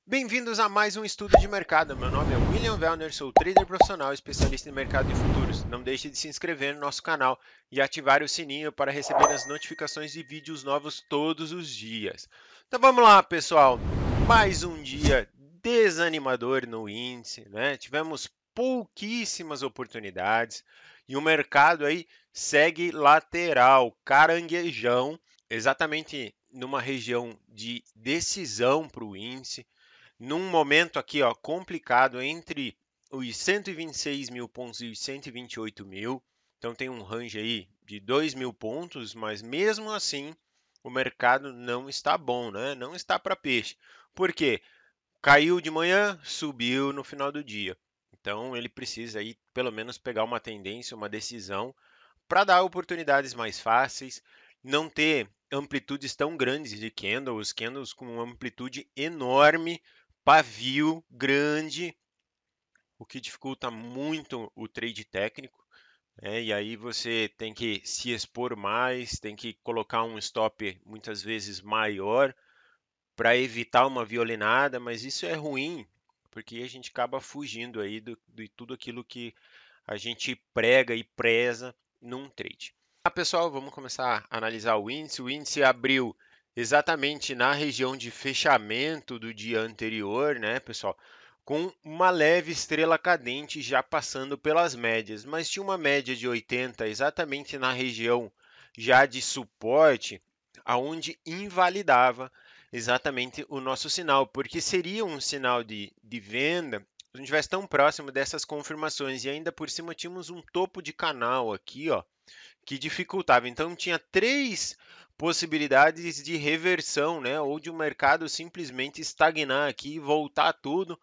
Bem-vindos a mais um estudo de mercado. Meu nome é William Wellner, sou trader profissional especialista em mercado de futuros. Não deixe de se inscrever no nosso canal e ativar o sininho para receber as notificações de vídeos novos todos os dias. Então vamos lá, pessoal. Mais um dia desanimador no índice, né? Tivemos pouquíssimas oportunidades e o mercado aí segue lateral, caranguejão, exatamente numa região de decisão para o índice num momento aqui ó, complicado entre os 126 mil pontos e os 128 mil. Então tem um range aí de 2 mil pontos, mas mesmo assim o mercado não está bom, né? Não está para peixe. Por quê? Caiu de manhã, subiu no final do dia. Então ele precisa aí pelo menos pegar uma tendência, uma decisão para dar oportunidades mais fáceis, não ter amplitudes tão grandes de candles, candles com uma amplitude enorme, pavio grande, o que dificulta muito o trade técnico, né? E aí você tem que se expor mais, tem que colocar um stop muitas vezes maior para evitar uma violinada, mas isso é ruim, porque a gente acaba fugindo aí de tudo aquilo que a gente prega e preza num trade. Pessoal, vamos começar a analisar o índice. O índice abriu exatamente na região de fechamento do dia anterior, né, pessoal? Com uma leve estrela cadente já passando pelas médias, mas tinha uma média de 80 exatamente na região já de suporte, aonde invalidava exatamente o nosso sinal, porque seria um sinal de venda se a gente estivesse tão próximo dessas confirmações e ainda por cima tínhamos um topo de canal aqui, ó, que dificultava. Então tinha três possibilidades de reversão, né, ou de um mercado simplesmente estagnar aqui e voltar tudo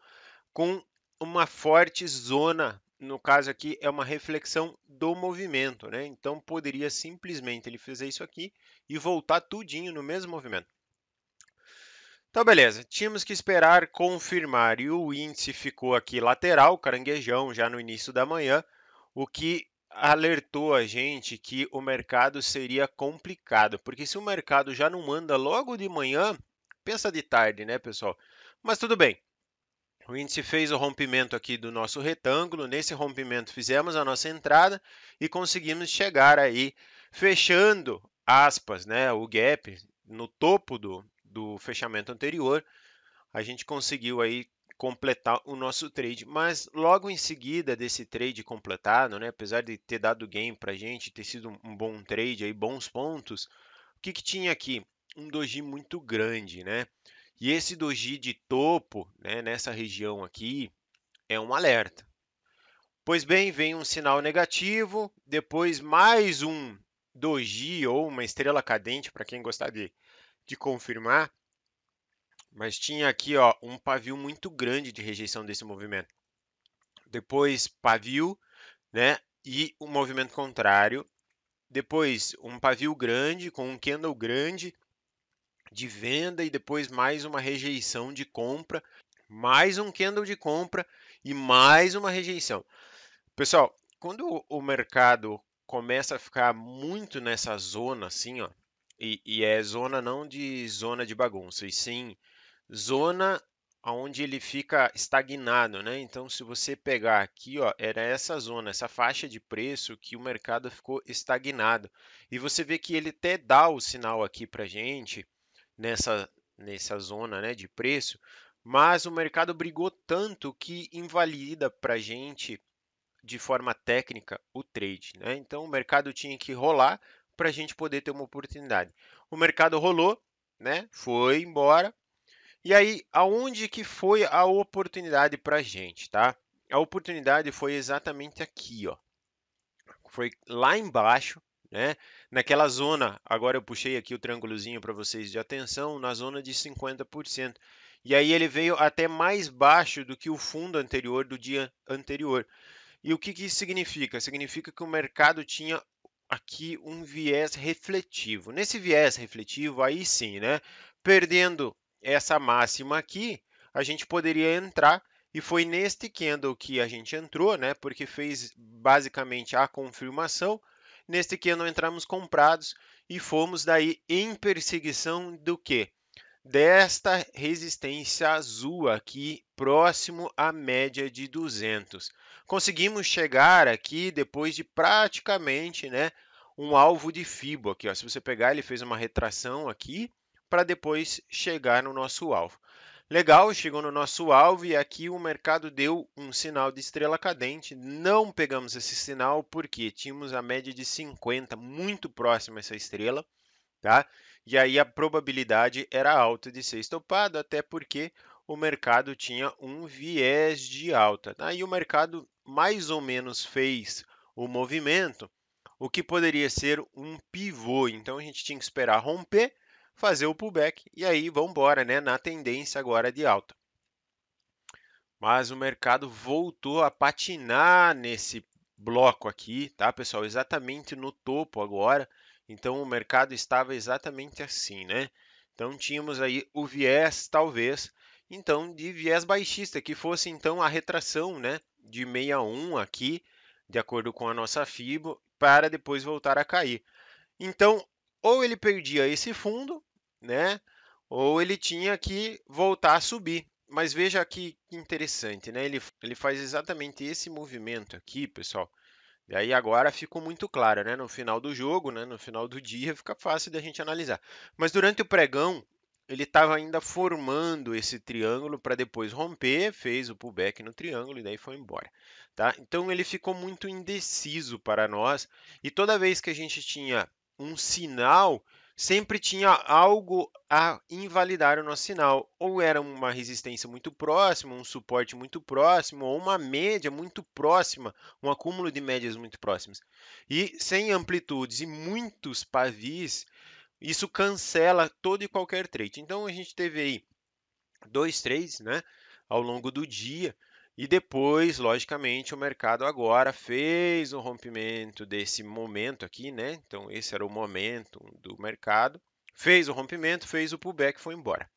com uma forte zona. No caso aqui é uma reflexão do movimento, né? Então poderia simplesmente ele fazer isso aqui e voltar tudinho no mesmo movimento. Então, beleza, tínhamos que esperar confirmar e o índice ficou aqui lateral, caranguejão, já no início da manhã, o que alertou a gente que o mercado seria complicado, porque se o mercado já não anda logo de manhã, pensa de tarde, né, pessoal? Mas tudo bem. O índice fez o rompimento aqui do nosso retângulo, nesse rompimento fizemos a nossa entrada e conseguimos chegar aí fechando aspas, né, o gap no topo do fechamento anterior, a gente conseguiu aí completar o nosso trade, mas logo em seguida desse trade completado, né, apesar de ter dado gain para a gente, ter sido um bom trade, aí, bons pontos, o que tinha aqui? Um doji muito grande, né? E esse doji de topo, né, nessa região aqui, é um alerta. Pois bem, vem um sinal negativo, depois mais um doji ou uma estrela cadente, para quem gostar de confirmar, mas tinha aqui ó, um pavio muito grande de rejeição desse movimento. Depois pavio, né, e um movimento contrário. Depois um pavio grande com um candle grande de venda e depois mais uma rejeição de compra, mais um candle de compra e mais uma rejeição. Pessoal, quando o mercado começa a ficar muito nessa zona assim, ó, e é zona não de zona de bagunça, e sim zona onde ele fica estagnado, né? Então, se você pegar aqui, ó, era essa zona, essa faixa de preço que o mercado ficou estagnado. E você vê que ele até dá o sinal aqui para gente nessa zona, né, de preço, mas o mercado brigou tanto que invalida para gente de forma técnica o trade, né? Então, o mercado tinha que rolar para a gente poder ter uma oportunidade. O mercado rolou, né? Foi embora e aí, aonde que foi a oportunidade para a gente, tá? A oportunidade foi exatamente aqui, ó. Foi lá embaixo, né? Naquela zona, agora eu puxei aqui o triângulozinho para vocês de atenção, na zona de 50%. E aí ele veio até mais baixo do que o fundo anterior do dia anterior. E o que que isso significa? Significa que o mercado tinha aqui um viés refletivo. Nesse viés refletivo, aí sim, né? Perdendo essa máxima aqui, a gente poderia entrar e foi neste candle que a gente entrou, né? Porque fez basicamente a confirmação. Neste candle entramos comprados e fomos daí em perseguição do quê? desta resistência azul aqui, próximo à média de 200. Conseguimos chegar aqui depois de praticamente, né, um alvo de Fibo aqui, ó. Se você pegar, ele fez uma retração aqui para depois chegar no nosso alvo. Legal, chegou no nosso alvo e aqui o mercado deu um sinal de estrela cadente. Não pegamos esse sinal porque tínhamos a média de 50 muito próxima a essa estrela, tá? E aí a probabilidade era alta de ser estopado, até porque o mercado tinha um viés de alta. Aí o mercado mais ou menos fez o movimento, o que poderia ser um pivô. Então a gente tinha que esperar romper, fazer o pullback e aí vamos embora, né, na tendência agora de alta. Mas o mercado voltou a patinar nesse bloco aqui, tá, pessoal? Exatamente no topo agora. Então o mercado estava exatamente assim, né? Então tínhamos aí o viés, talvez, então de viés baixista, que fosse então a retração, né, de 61 aqui, de acordo com a nossa Fibo, para depois voltar a cair. Então, ou ele perdia esse fundo, né? Ou ele tinha que voltar a subir. Mas veja que interessante, né? Ele faz exatamente esse movimento aqui, pessoal. E aí agora ficou muito claro, né? No final do jogo, né? No final do dia, fica fácil da gente analisar. Mas durante o pregão, ele estava ainda formando esse triângulo para depois romper, fez o pullback no triângulo e daí foi embora, tá? Então ele ficou muito indeciso para nós e toda vez que a gente tinha um sinal, sempre tinha algo a invalidar o nosso sinal. Ou era uma resistência muito próxima, um suporte muito próximo, ou uma média muito próxima, um acúmulo de médias muito próximas. E sem amplitudes e muitos pavis, isso cancela todo e qualquer trade. Então a gente teve aí 2 trades, né, ao longo do dia. E depois, logicamente, o mercado agora fez o rompimento desse momento aqui, né? Então, esse era o momento do mercado. Fez o rompimento, fez o pullback, foi embora.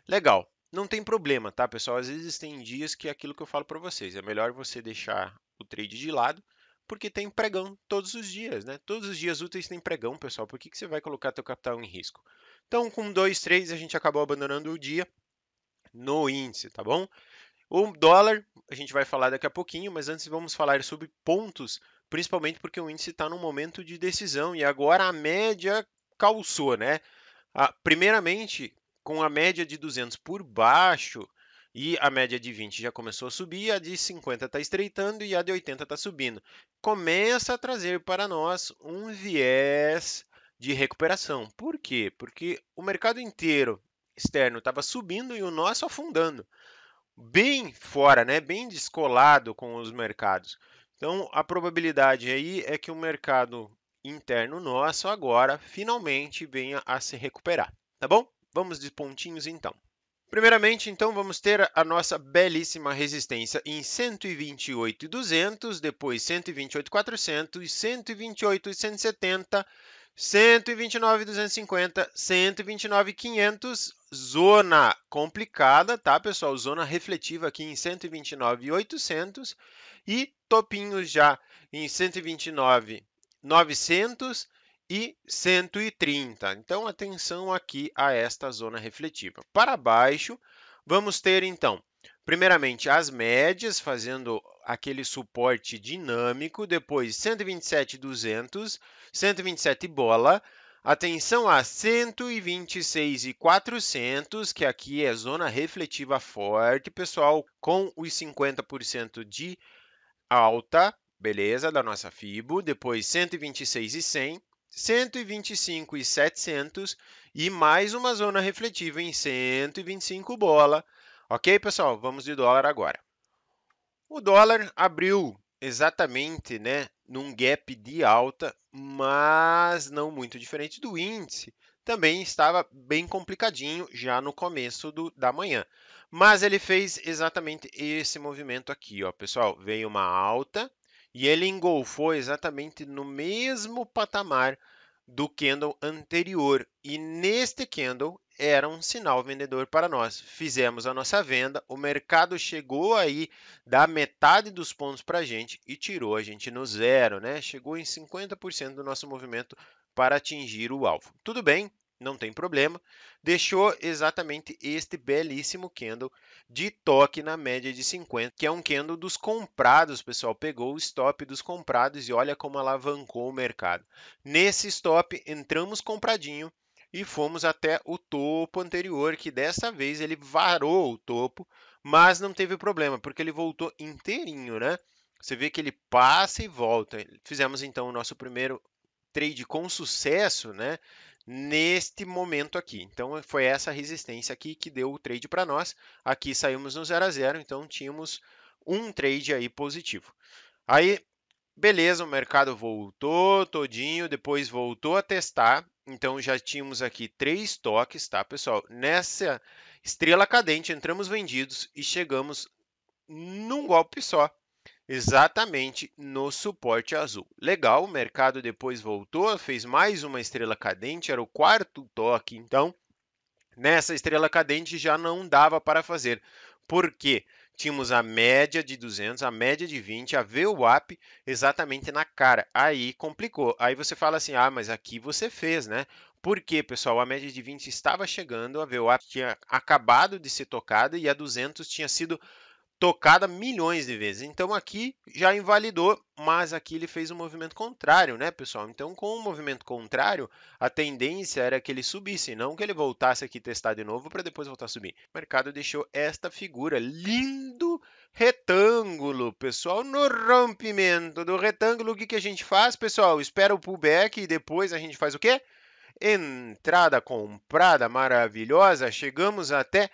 Legal. Não tem problema, tá, pessoal? Às vezes tem dias que é aquilo que eu falo para vocês. É melhor você deixar o trade de lado, porque tem pregão todos os dias, né? Todos os dias úteis tem pregão, pessoal. Por que que você vai colocar teu capital em risco? Então, com 2 trades, a gente acabou abandonando o dia no índice, tá bom? O dólar, a gente vai falar daqui a pouquinho, mas antes vamos falar sobre pontos, principalmente porque o índice está num momento de decisão e agora a média calçou, né? Primeiramente, com a média de 200 por baixo e a média de 20 já começou a subir, a de 50 está estreitando e a de 80 está subindo. Começa a trazer para nós um viés de recuperação. Por quê? Porque o mercado inteiro externo estava subindo e o nosso afundando bem fora, né? Bem descolado com os mercados. Então, a probabilidade aí é que o mercado interno nosso agora finalmente venha a se recuperar, tá bom? Vamos de pontinhos então. Primeiramente, então, vamos ter a nossa belíssima resistência em 128.200, depois 128.400, 128.170, 129.250, 129.500, zona complicada, tá, pessoal? Zona refletiva aqui em 129.800 e topinhos já em 129.900 e 130. Então, atenção aqui a esta zona refletiva. Para baixo, vamos ter, então, primeiramente as médias fazendo aquele suporte dinâmico, depois 127.200, 127 bola, atenção a 126.400, que aqui é zona refletiva forte, pessoal, com os 50% de alta, beleza, da nossa Fibo, depois 126.100, 125.700 e mais uma zona refletiva em 125 bola. Ok, pessoal? Vamos de dólar agora. O dólar abriu exatamente, né, num gap de alta, mas não muito diferente do índice. Também estava bem complicadinho já no começo da manhã. Mas ele fez exatamente esse movimento aqui, ó, pessoal. Veio uma alta e ele engolfou exatamente no mesmo patamar do candle anterior. E neste candle era um sinal vendedor para nós. Fizemos a nossa venda, o mercado chegou aí da metade dos pontos para a gente e tirou a gente no zero, né? Chegou em 50% do nosso movimento para atingir o alvo. Tudo bem, não tem problema. Deixou exatamente este belíssimo candle de toque na média de 50, que é um candle dos comprados, pessoal. Pegou o stop dos comprados e olha como alavancou o mercado. Nesse stop, entramos compradinho e fomos até o topo anterior, que dessa vez ele varou o topo, mas não teve problema, porque ele voltou inteirinho, né? Você vê que ele passa e volta. Fizemos então o nosso primeiro trade com sucesso, né? Neste momento aqui. Então foi essa resistência aqui que deu o trade para nós. Aqui saímos no 0 a 0, então tínhamos um trade aí positivo. Aí, beleza, o mercado voltou todinho, depois voltou a testar. Então já tínhamos aqui 3 toques, tá, pessoal? Nessa estrela cadente entramos vendidos e chegamos num golpe só, exatamente no suporte azul. Legal, o mercado depois voltou, fez mais uma estrela cadente, era o quarto toque, então nessa estrela cadente já não dava para fazer. Por quê? Tínhamos a média de 200, a média de 20, a VWAP exatamente na cara. Aí complicou. Aí você fala assim, ah, mas aqui você fez, né? Por quê, pessoal? A média de 20 estava chegando, a VWAP tinha acabado de ser tocada e a 200 tinha sido tocada milhões de vezes. Então aqui já invalidou, mas aqui ele fez um movimento contrário, né, pessoal? Então com o movimento contrário, a tendência era que ele subisse, não que ele voltasse aqui testar de novo para depois voltar a subir. O mercado deixou esta figura, lindo retângulo, pessoal. No rompimento do retângulo, o que a gente faz, pessoal? Espera o pullback e depois a gente faz o quê? Entrada comprada maravilhosa, chegamos até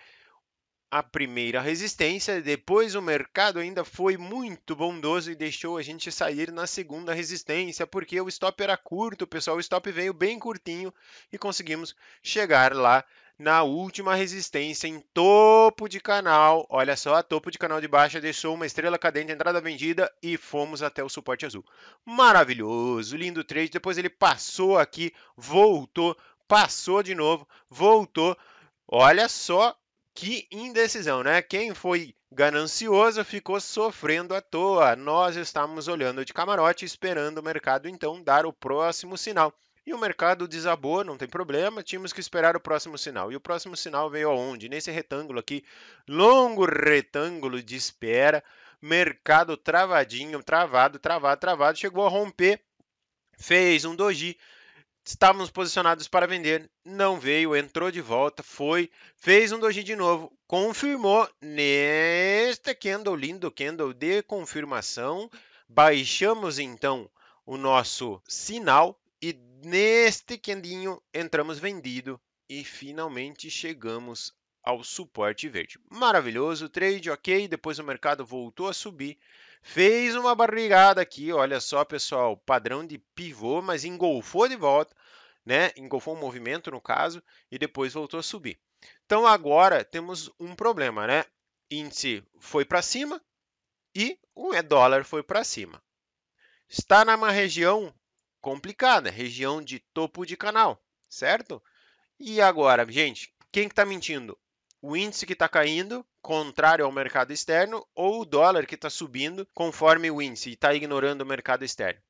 a primeira resistência, depois o mercado ainda foi muito bondoso e deixou a gente sair na segunda resistência, porque o stop era curto, pessoal, o stop veio bem curtinho e conseguimos chegar lá na última resistência em topo de canal. Olha só, topo de canal de baixa, deixou uma estrela cadente, entrada vendida e fomos até o suporte azul. Maravilhoso, lindo trade, depois ele passou aqui, voltou, passou de novo, voltou. Olha só que indecisão, né? Quem foi ganancioso ficou sofrendo à toa. Nós estávamos olhando de camarote, esperando o mercado então dar o próximo sinal. E o mercado desabou, não tem problema, tínhamos que esperar o próximo sinal. E o próximo sinal veio aonde? Nesse retângulo aqui, longo retângulo de espera, mercado travadinho, travado, chegou a romper, fez um doji. Estávamos posicionados para vender, não veio, entrou de volta, foi, fez um doji de novo, confirmou neste candle, lindo candle de confirmação. Baixamos então o nosso sinal e neste candinho entramos vendido e finalmente chegamos ao suporte verde. Maravilhoso, trade ok, depois o mercado voltou a subir. Fez uma barrigada aqui, olha só, pessoal, padrão de pivô, mas engolfou de volta, né? Engolfou um movimento, no caso, e depois voltou a subir. Então, agora temos um problema, né? Índice foi para cima e o dólar foi para cima. Está numa região complicada, região de topo de canal, certo? E agora, gente, quem que está mentindo? O índice que está caindo, contrário ao mercado externo, ou o dólar que está subindo conforme o índice e está ignorando o mercado externo?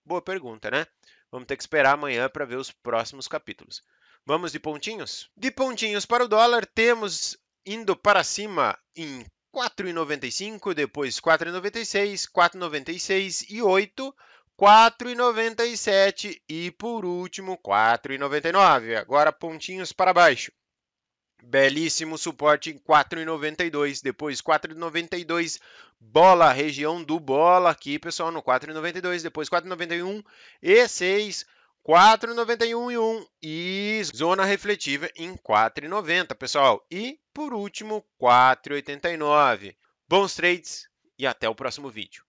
Boa pergunta, né? Vamos ter que esperar amanhã para ver os próximos capítulos. Vamos de pontinhos? De pontinhos para o dólar, temos indo para cima em 4,95, depois 4,96, 4,96 e 8, 4,97 e por último 4,99. Agora pontinhos para baixo. Belíssimo suporte em 4,92, depois 4,92, bola, região do bola aqui, pessoal, no 4,92, depois 4,91 e 6, 4,91 e 1 e zona refletiva em 4,90, pessoal. E, por último, 4,89. Bons trades e até o próximo vídeo.